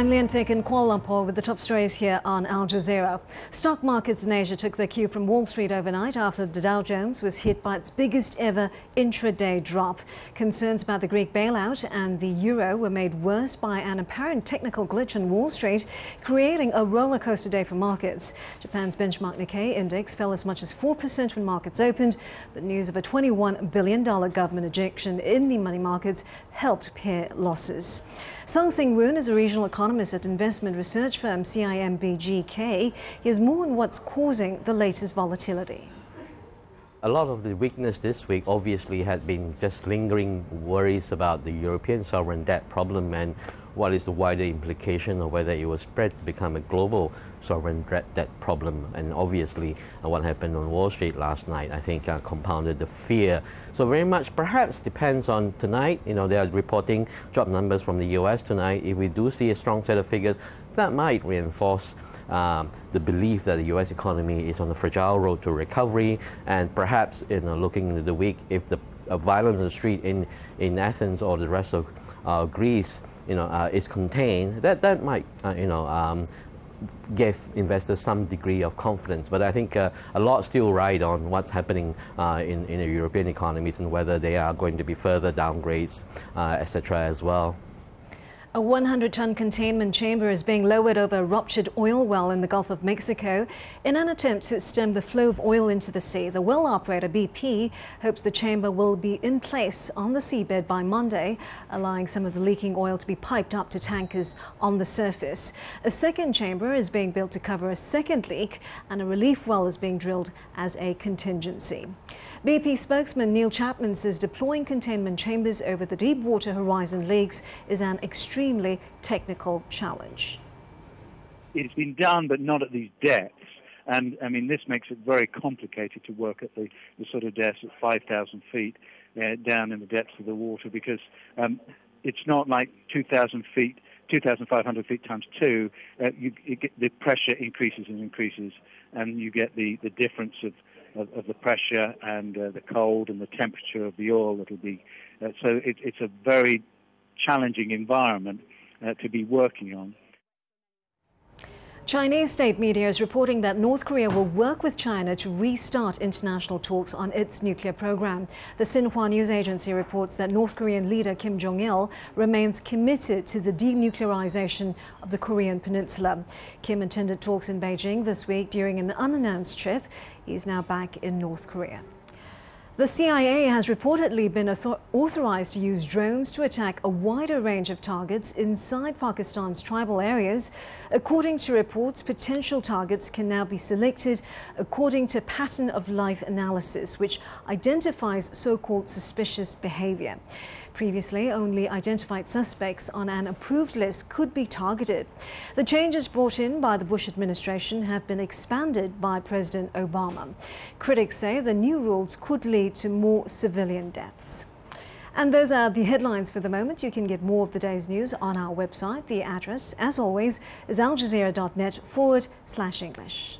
I'm Lian Thick in Kuala Lumpur with the top stories here on Al Jazeera. Stock markets in Asia took their cue from Wall Street overnight after the Dow Jones was hit by its biggest ever intraday drop. Concerns about the Greek bailout and the euro were made worse by an apparent technical glitch on Wall Street, creating a roller coaster day for markets. Japan's benchmark Nikkei index fell as much as 4% when markets opened, but news of a $21 billion government injection in the money markets helped pare losses. Song Sing-woon is a regional economist at investment research firm CIMB-GK. He has more on what's causing the latest volatility. A lot of the weakness this week obviously had been just lingering worries about the European sovereign debt problem and what is the wider implication of whether it will spread to become a global sovereign debt problem. And obviously what happened on Wall Street last night, I think, compounded the fear. So very much perhaps depends on tonight. You know, they are reporting job numbers from the US tonight. If we do see a strong set of figures, that might reinforce the belief that the US economy is on a fragile road to recovery. And perhaps, looking into the week, if the violence on the street in Athens or the rest of Greece, is contained, that might, give investors some degree of confidence. But I think a lot still ride on what's happening in the European economies and whether they are going to be further downgrades, etc. as well. A 100-ton containment chamber is being lowered over a ruptured oil well in the Gulf of Mexico in an attempt to stem the flow of oil into the sea. The well operator, BP, hopes the chamber will be in place on the seabed by Monday, allowing some of the leaking oil to be piped up to tankers on the surface. A second chamber is being built to cover a second leak, and a relief well is being drilled as a contingency. BP spokesman Neil Chapman says deploying containment chambers over the Deepwater Horizon leaks is an extremely technical challenge. It's been done, but not at these depths. And I mean, this makes it very complicated to work at the sort of depths at 5,000 feet down in the depths of the water, because it's not like 2,000 feet, 2,500 feet times 2. The pressure increases and increases, and you get the difference of the pressure and the cold and the temperature of the oil that'll be. So it's a very challenging environment to be working on. Chinese state media is reporting that North Korea will work with China to restart international talks on its nuclear program. The Xinhua news agency reports that North Korean leader Kim Jong-il remains committed to the denuclearization of the Korean peninsula. Kim attended talks in Beijing this week during an unannounced trip. He is now back in North Korea. The CIA has reportedly been authorized to use drones to attack a wider range of targets inside Pakistan's tribal areas. According to reports, potential targets can now be selected according to pattern of life analysis, which identifies so-called suspicious behavior. Previously, only identified suspects on an approved list could be targeted. The changes brought in by the Bush administration have been expanded by President Obama. Critics say the new rules could lead to more civilian deaths. And those are the headlines for the moment. You can get more of the day's news on our website. The address, as always, is aljazeera.net/English.